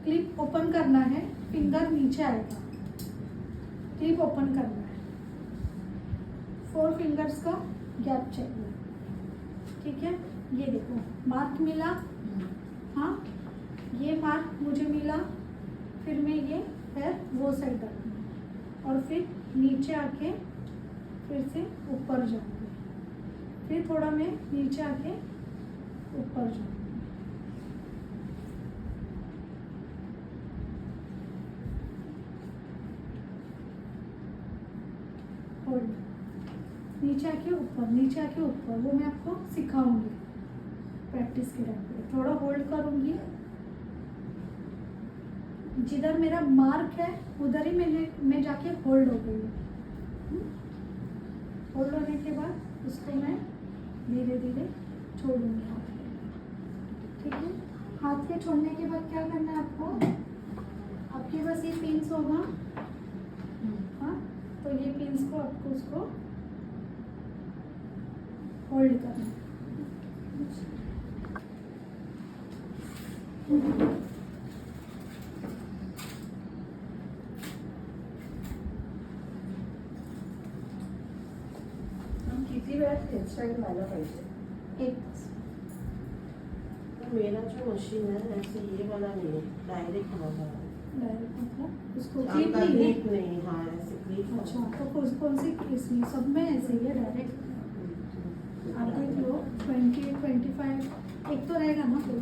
Clip open करना है, finger नीचे आएगा, क्लिप ओपन करना है, 4 फिंगर्स का गैप चाहिए, ठीक है। ये देखो मार्क मिला, हाँ ये मार्क मुझे मिला, फिर मैं ये पैर वो साइड रखूँगी और फिर नीचे आके फिर से ऊपर जाऊँगी, फिर थोड़ा मैं नीचे आके ऊपर जाऊँगी। होल्ड, नीचे आके ऊपर, नीचे आके ऊपर, वो मैं आपको सिखाऊंगी प्रैक्टिस के टाइम पे। थोड़ा होल्ड करूंगी, जिधर मेरा मार्क है उधर ही मैं जाके होल्ड हो गई। होल्ड होने के बाद उसको मैं धीरे धीरे छोड़ूंगी हाथ के, ठीक है। हाथ के छोड़ने के बाद क्या करना है आपको, आपके पास ये पिंस होगा, हाँ तो ये पिंस को आपको उसको होल्ड करना है। किती वेळात हेअरस्टाईल व्हायला पाहिजे? 1 तास। मेरा जो मशीन है ऐसे ये वाला नहीं है, डायरेक्ट वाला है। डायरेक्ट मतलब उसको क्लिप क्लिप नहीं है? नहीं, हाँ ऐसे क्लिप। अच्छा तो कौन सी इसमें सब में ऐसे ही है डायरेक्ट? आप देख लो 20-25 एक तो रहेगा ना कोई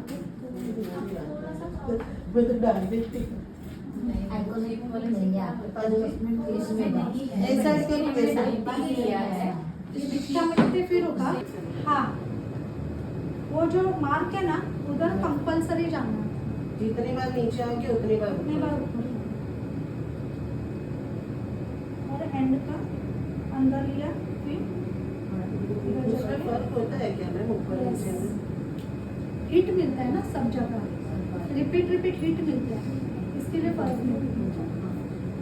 वो तो डायरेक्ट फिर होगा, हाँ वो जो मार्क है ना उधर कंपल्सरी जाना है, जितनी बार नीचे आओगे उतनी बार उतनी बार ऊपर और एंड का अंदर लिया, फिर उसमें फर्क होता है क्या मैम ऊपर नीचे में? हिट मिलता है ना सब जगह, रिपीट हिट मिलता है, इसके लिए फर्क नहीं।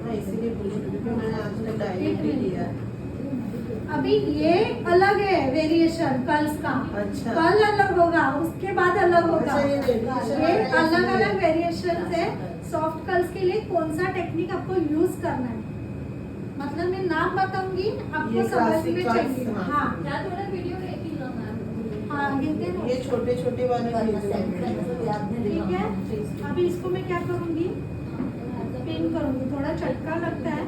हाँ इसीलिए पूछ रही हूँ क्योंकि मैंने आज तक डायरेक्ट ही किया। अभी ये अलग है वेरिएशन कर्ल्स का, अच्छा। कर्ल अलग होगा, उसके बाद अलग होगा। अच्छा, ये variation ये है। अलग अलग वेरिएशन है। सॉफ्ट कर्ल्स के लिए कौन सा टेक्निक आपको यूज करना है, मतलब मैं नाम बताऊंगी आपको ये समझ classic में curls, चाहिए। हाँ। हाँ या थोड़ा वीडियो देख लो मैम। हाँ ये छोटे छोटे वाले ठीक है। अभी इसको मैं क्या करूंगी, पिन करूंगी, थोड़ा चटका लगता है।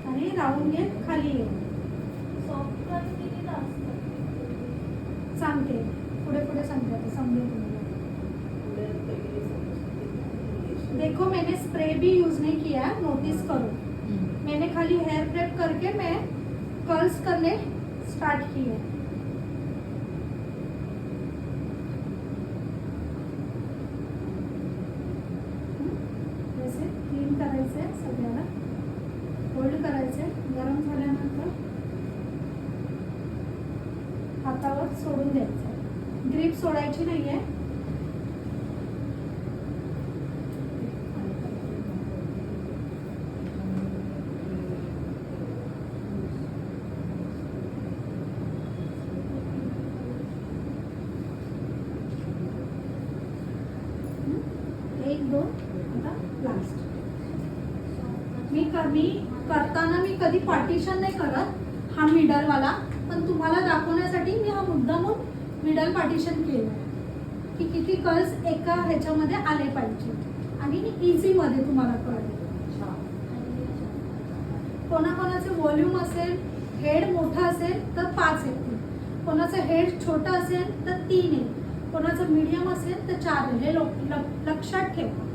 आणि राऊंड घे, खाली ये सांगते, पुढे पुढे सांगते आता समजेल तुम्हाला। देखो मैंने स्प्रे भी यूज नहीं किया है, नोटिस करो, मैंने खाली हेयर प्रेप करके मैं कर्ल्स करने स्टार्ट किए। जैसे क्लीन करायचे सगळ्याला, होल्ड करायचे, गरम झाल्यानंतर हातावर सोडून द्यायचं, ग्रिप सोडायची नाहीये। एक दोन, आता लास्ट। मी करताना मी कधी पार्टिशन नाही करत, हा मिडल वाला, पण तुम्हाला दाखवण्यासाठी मी हा मुद्दामून मिडल पार्टिशन केलं की किती कर्ल्स एका ह्याच्यामध्ये आले पाहिजे आणि इझी मध्ये तुम्हाला कळेल। कोणाकोणाचे व्हॉल्यूम असेल, हेड मोठा असेल तर 5 येतील, कोणाचं हेड छोटं असेल तर 3 येईल, कोणाचं मीडियम असेल तर 4 येईल। हे लक्षात ठेवा।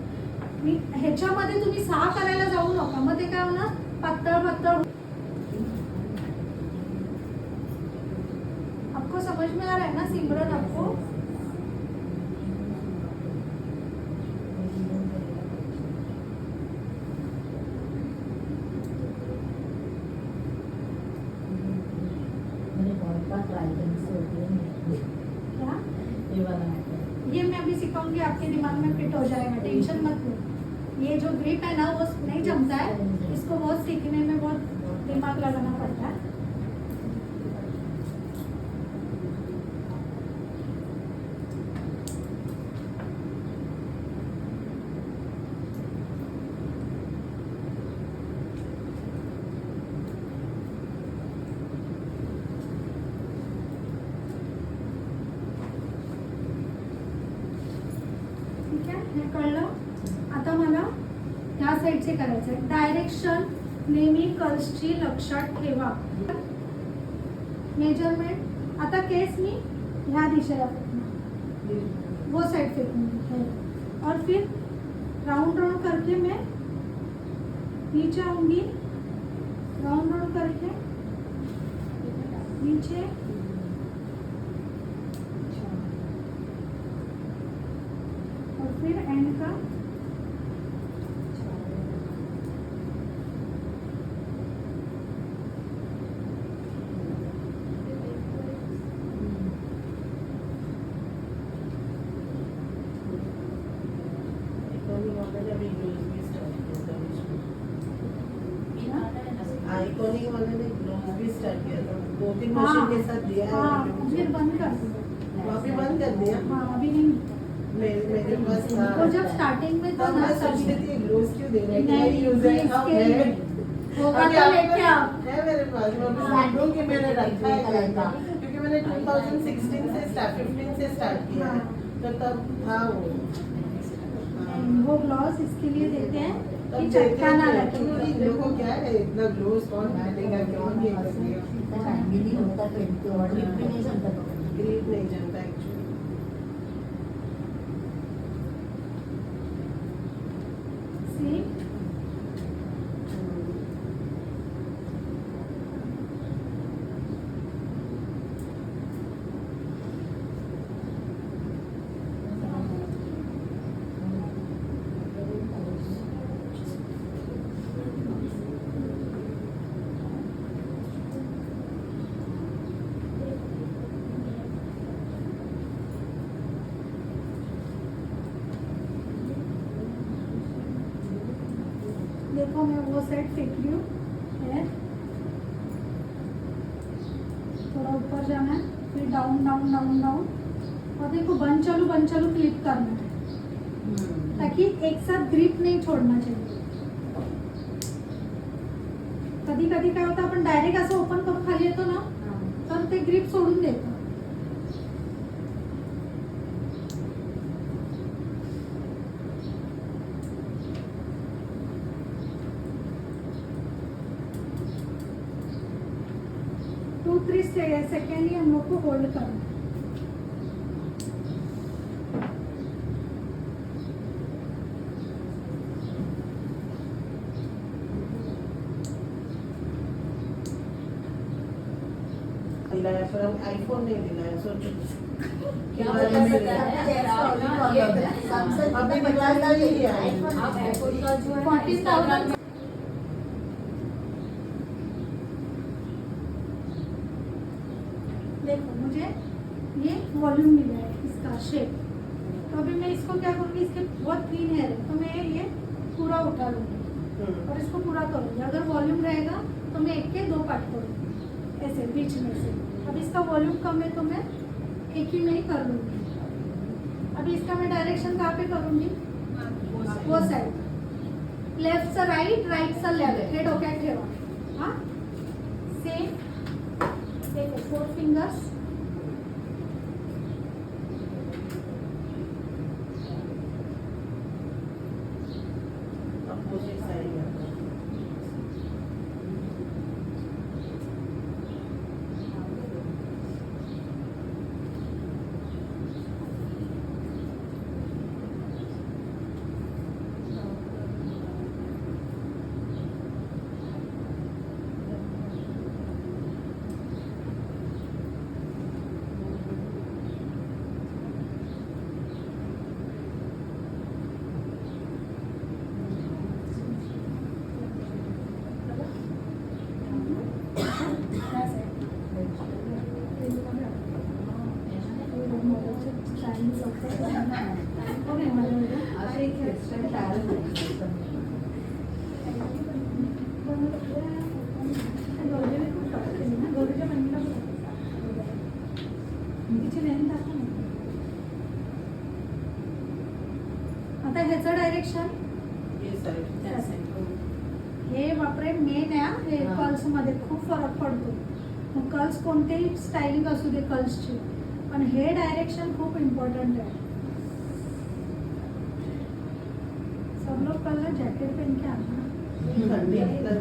मी ह्याच्यामध्ये तुम्ही 6 करायला जाऊ नका, मग ते काय होणार, पातळ पातळ। आपको समझ में आ रहा है ना सिमरन आपको? क्या? ये मैं अभी सिखाऊंगी, आपके दिमाग में फिट हो जाएगा, टेंशन मत लो। ये जो ग्रिप है ना वो नहीं जमता है, इसको बहुत सीखने में बहुत दिमाग लगाना पड़ता है। हे कळलं. आता मला ह्या साईडचे करायचं आहे. डायरेक्शन नेहमी कर्ल्सची लक्षात ठेवा. मेजरमेंट आता केस मी ह्या दिशेला फेकणार, वो साइड फेंकूंगी और फिर राउंड राउंड करके मैं नीचे आऊंगी, राउंड राउंड करके नीचे और फिर एंड का आइकॉनिक वाले ने ग्लोव भी स्टार्ट किया था, 2-3 हाँ, मशीन के साथ दिया है। हाँ, फिर बंद कर दिया। वो अभी बंद कर दिया। हाँ, अभी नहीं। मेरे पास था। तो जब स्टार्टिंग में था तब ना मैं सोचती थी ग्लोव्स क्यों दे रहे हैं, नहीं, नहीं यूज है, अब इसके लिए। है। होगा अभी तो आपको लेके आओ। है मेरे पास, मैं अभी ढूंढूंगी, मैंने रखा है घर का, क्योंकि मैंने 2016 से स्टार्ट 15 से स्टार्ट किया है, तो तब था वो। हाँ। वो ग्लॉस इसके लिए देते हैं तब कि देते चटका ना थे, लगे। क्योंकि इन लोगों को क्या है, इतना ग्लोव्स कौन पहनेगा, कौन ये करेगा, ग्रिप नहीं जनता एक्चुअली। See? देखो मैं वो साइड फेंक रही हूँ है, थोड़ा ऊपर जाना है, फिर डाउन डाउन डाउन डाउन, और देखो बंद चालू क्लिप करना है, ताकि एक साथ ग्रिप नहीं छोड़ना चाहिए. कधी कधी काय होतं, आपण डायरेक्ट असं ओपन करून खाली येतो ना, तर ते ग्रिप सोडून देतं. टू 3 सेकेंड ही हम लोग को होल्ड करना है. दिलाया, पर हम आईफोन नहीं दिलाया, सोचो क्या बता सकता है? अभी दिवाली नहीं है। आप एयरपोर्ट का जो है 40,000 देखो मुझे ये वॉल्यूम मिला है, इसका शेप. तो अभी मैं इसको क्या करूँगी, इसके बहुत थिन हेयर है, तो मैं ये पूरा उठा लूँगी और इसको पूरा करूँगी. अगर वॉल्यूम रहेगा तो मैं एक के 2 पार्ट करूँगी ऐसे बीच में से. अब इसका वॉल्यूम कम है तो मैं एक ही में ही कर लूँगी. अभी इसका मैं डायरेक्शन कहाँ पे करूँगी, वो साइड, लेफ्ट से राइट, राइट से लेफ्ट, हे डोक्यात ठेवा. हाँ सेम. देखो 4 फिंगर्स, अपोजिट साइड में आता ह्याचं डायरेक्शन ये साइड हे बापरे मेन आहे. हे हा. कर्ल्स मध्ये खूप फरक पडतो. मग कर्ल्स कोणतेही स्टाईलिंग असू दे कर्ल्सची, पण हे डायरेक्शन खूप इम्पॉर्टंट आहे. सब लोग कल ना जैकेट पहन के आना। थंडी आहे तर.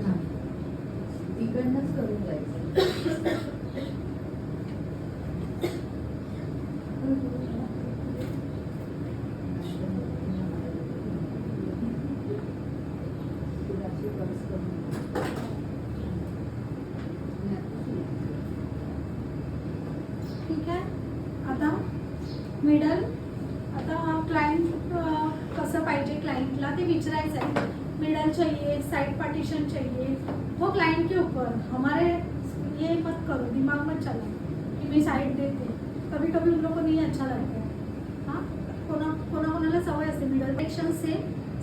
तिकडनंच करून जायचं. ठीक आहे. आता मिडल, आता क्लायंट कसं पाहिजे क्लाइंटला ते विचारायचं आहे. मिडल चाहिए, साइड पार्टीशन चाहिए, वो क्लाइंट के ऊपर. हमारे ये मत करो, दिमाग मत चला कि मैं साइड देते. कभी कभी उन लोगों को नहीं अच्छा लगता है. हाँ, कोणाकोणाला सवय असते मिडल डायरेक्शन से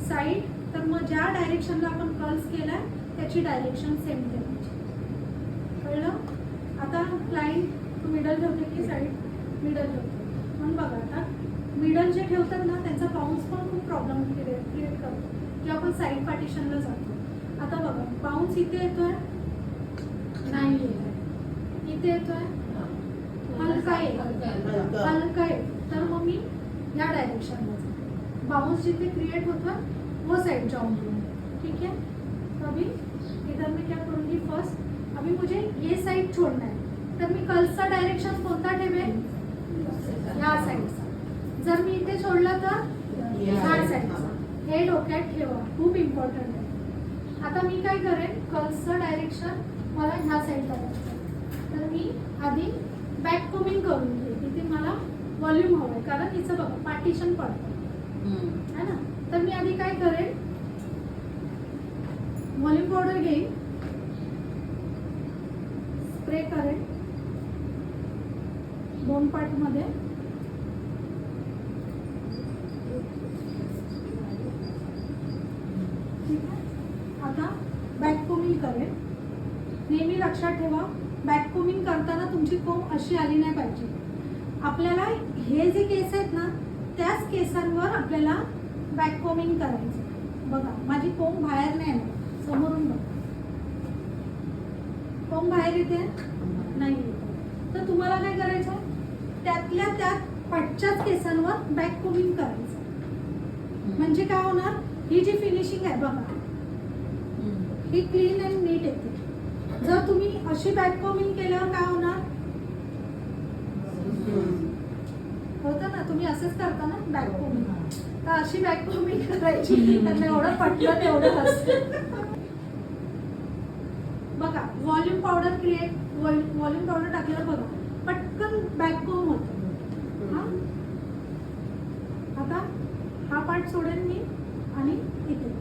साइड, तर मग ज्या डायरेक्शनला आपण कर्ल्स केलाय त्याची डायरेक्शन सेम ठेवायची. कळलं? आता क्लाइंट मिडल ठेवते की साइड? मिडल ठेवते. म्हणून बघा आता मिडल जे ठेवतात ना त्यांचा बाउन्स पण खूप प्रॉब्लेम क्रिएट करतो की आपण साइड पार्टिशनला जातो. आता बघा बाउन्स इथे येतोय, नाही येतोय, इथे येतोय, हलका आहे, हलका आहे, तर मग मी या डायरेक्शनला जाते. बाउंस जितने क्रिएट होता है वो साइड जाऊंगी. ठीक है. तो अभी इधर मैं क्या करूँगी, फर्स्ट अभी मुझे ये साइड छोड़ना है, तर मी कर्ल्सचा डायरेक्शन कोणता ठेवेल? ह्या साईडचा. जर मी इथे सोडलं तर ह्या साईडचा. हे डोक्यात ठेवा, खूप इम्पॉर्टंट आहे. आता मी काय करेन, कर्ल्सचं डायरेक्शन मला ह्या साईडला जायचं, तर मी आधी बॅक कोमिंग करून घेईन. इथे मला व्हॉल्यूम हवं आहे कारण तिचं बघा पार्टिशन पडतं है ना. तर मी आधी काय करेन, व्हॉल्यूम पावडर घेईन, स्प्रे करेन 2 पार्टमध्ये. ठीक आहे. आता बॅक कोमिंग करेन. नेहमी लक्षात ठेवा, बॅक कोमिंग करताना तुमची कोंब अशी आली नाही पाहिजे. आपल्याला हे जे केस आहेत ना त्याच केसांवर आपल्याला बॅक कोमिंग करायचं. बघा माझी कोंब बाहेर नाही येणार, समोरून बघा कोंब बाहेर येते नाही येते. तर तुम्हाला काय करायचं आहे, त्यातल्या त्यात पाठच्याच केसांवर बॅक कोमिंग करायचं. म्हणजे काय होणार, ही जी फिनिशिंग आहे बघा ही क्लीन अँड नीट येते. जर तुम्ही अशी बॅक कोमिंग केल्यावर काय होणार, होतं ना, तुम्ही असंच करता ना बॅक कोमिंग, तर अशी बॅक कोमिंग करायची. त्यांना एवढं पटलं तेवढं असतं. बघा volume powder create, volume powder टाकल्यावर बघा पटकन बॅक कोम होतं. हा, आता हा पार्ट सोडेन मी आणि इथे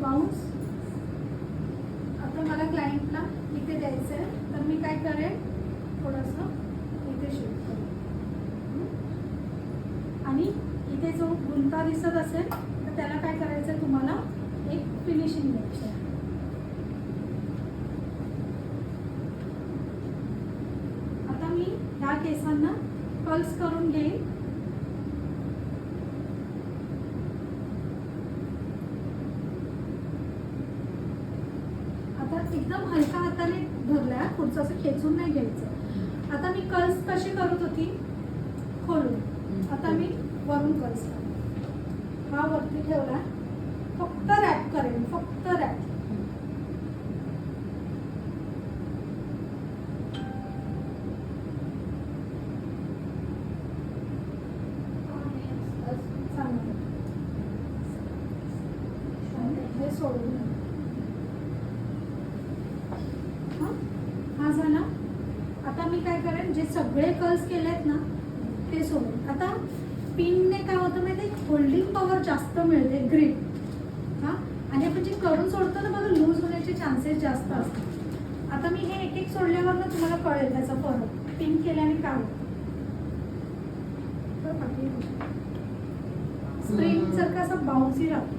बाउन्स. आता मला क्लायंटला इथे द्यायचं आहे, तर मी काय करेन, थोडंसं इथे शिफ्ट करेन आणि इथे जो गुंता दिसत असेल तर त्याला काय करायचं आहे, तुम्हाला एक फिनिशिंग द्यायची आहे. आता मी ह्या केसांना कर्ल्स करून घेईन. एकदम हलका हाताने धरल्या, पुढचं असं खेचून नाही घ्यायचं. आता मी कर्ल्स कशी करत होती, खोलून. आता मी वरून कर्ल्स हा वरती ठेवला, फक्त रॅप करेन, फक्त रॅप. हे सोडून हा झाला. आता मी काय करेन, जे सगळे कर्ल्स केलेत ना ते सोडून. आता पिनने काय होतं माहिती, होल्डिंग पॉवर जास्त मिळते, ग्रिप. हा, आणि आपण जे करून सोडतो ना बघा, लूज होण्याचे चान्सेस जास्त असतात. आता मी हे एक एक सोडल्यावर ना तुम्हाला कळेल त्याचा फरक, पिन केल्याने काय होतं. स्प्रिंग सारखं असं बाउन्सी राहतो,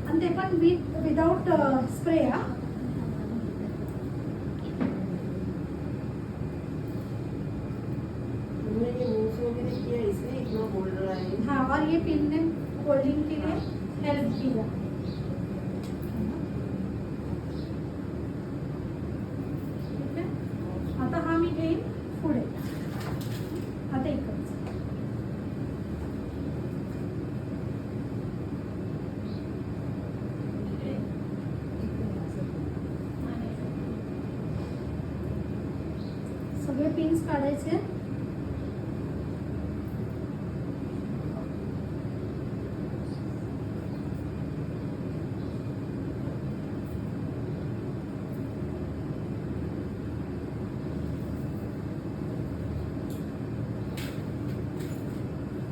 आणि ते पण विदाउट स्प्रे. हा, हाँ, और ये पिन ने होल्डिंग केली, हेल्प केलं. ठीक आहे. आता हा मी घेईन पुढे. आता इकडचं सगळे पिन्स काढायचे.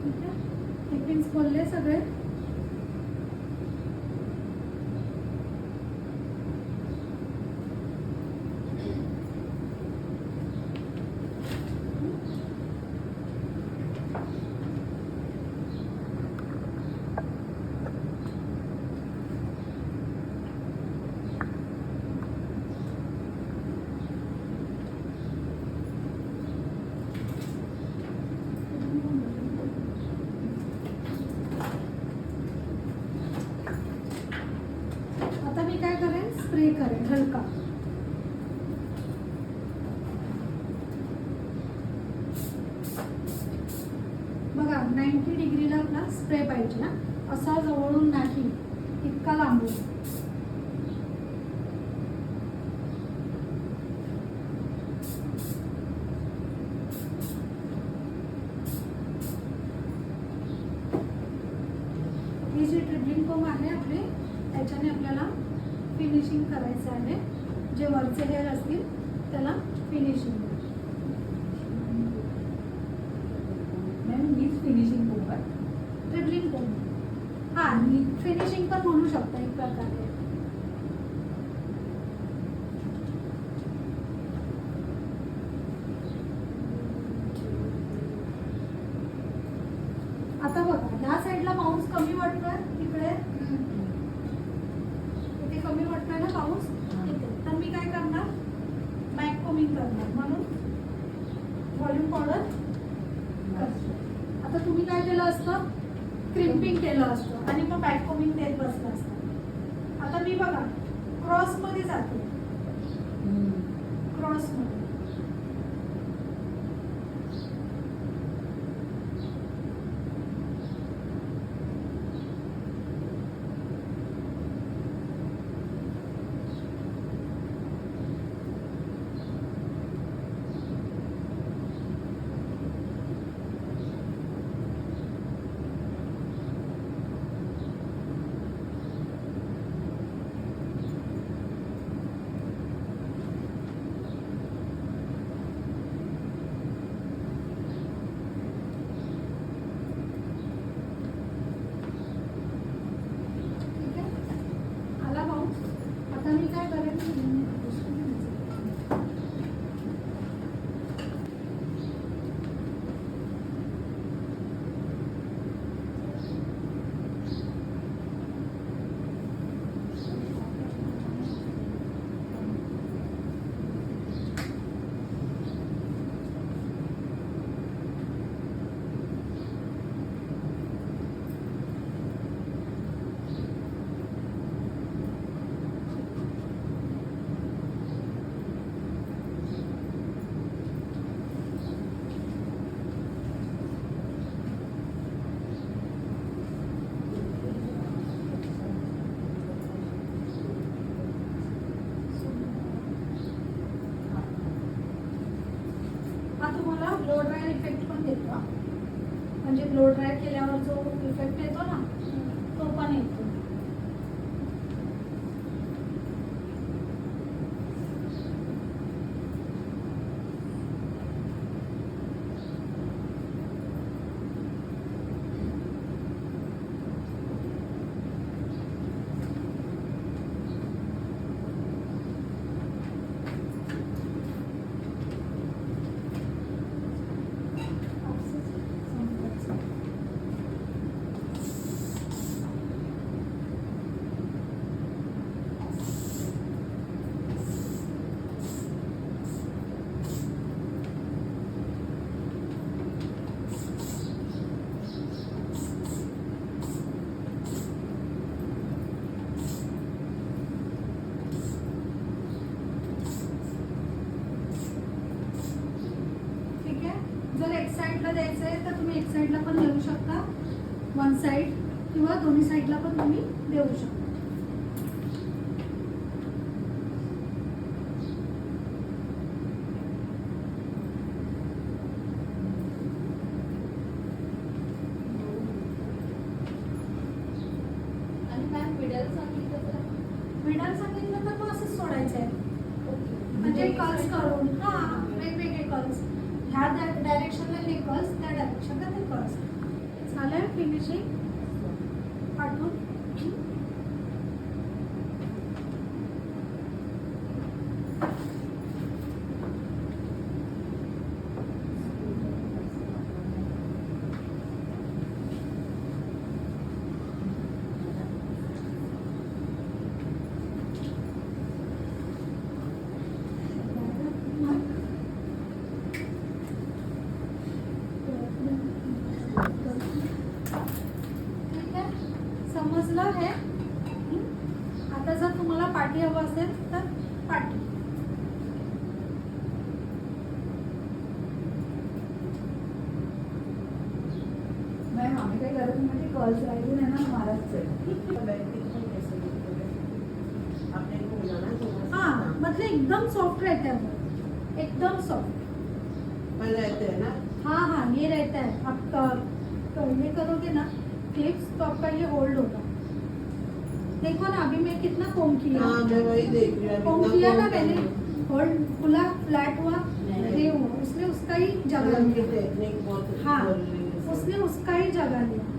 ठीक आहे. हे पिन्स खोलले सगळे. आता मी काय करेन, स्प्रे करेन हलका. बघा 90 डिग्रीला आपला स्प्रे पाहिजे ना, असा जवळून नाही, इतका लांबून. ही जी ट्रिपलिंग कोम आहे आपली, त्याच्याने आपल्याला फिनिशिंग करायचं आहे. जे वरचे हेअर असतील त्याला फिनिशिंग. मॅम हीच फिनिशिंग खूप आहे. ट्रिपलिंग कोम, हा फिनिशिंग पण म्हणू शकता एक प्रकारे. आता बघा ह्या साईडला पाऊस कमी वाटतोय, इकडे इथे कमी वाटतोय ना पाऊस. तर मी काय करणार, बॅक कोमिंग करणार, म्हणून व्हॉल्यूम पावडर. आता तुम्ही काय केलं असतं, क्रिम्पिंग केलं असतं आणि मग बॅक कोमिंग देत बसलं असतं. आता मी बघा क्रॉस मध्ये जाते, क्रॉस मध्ये. आता मी काय करेन, हा तुम्हाला ब्लो ड्रायर इफेक्ट पण देतो. म्हणजे ब्लो ड्रायर केल्यावर जो इफेक्ट येतो ना, तो पण येतो. द्यायचं आहे तर तुम्ही एक साईडला पण देऊ शकता, वन साईड किंवा दोन्ही साईडला पण तुम्ही देऊ शकता. आणि मॅम मिडल सांगितलं तर मिडल सांगितलं तर मग असंच सोडायचं आहे, म्हणजे कर्ल्स करून. हां, वेगवेगळे कर्ल्स, ह्या डायरेक्शनला हे कर्ल्स, त्या डायरेक्शनला ते कर्ल्स. झालं फिनिशिंग पाठवून. ठीक आहे, समजलं आहे. आता जर तुम्हाला पाठी हवं असेल तर पाठी. मॅम आम्ही काय करत म्हणजे कर्ल्स राहिली नाही ना महाराजचं आपने बोला ना थोड़ा सा हाँ, मतलब एकदम सॉफ्ट रहता है वो, एकदम सॉफ्ट. पर रहते हैं ना. हाँ हाँ, ये रहता है. आप ये करोगे ना क्लिप्स तो आपका ये होल्ड होगा. देखो ना, अभी मैं कितना कोम किया. हाँ, मैं वही देख रही हूँ. कोम किया ना मैंने, होल्ड खुला, फ्लैट हुआ, ये हुआ. उसने उसका ही जगह लिया. टेक्निक बहुत हाँ, बोल रही है. उसने उसका ही जगह लिया.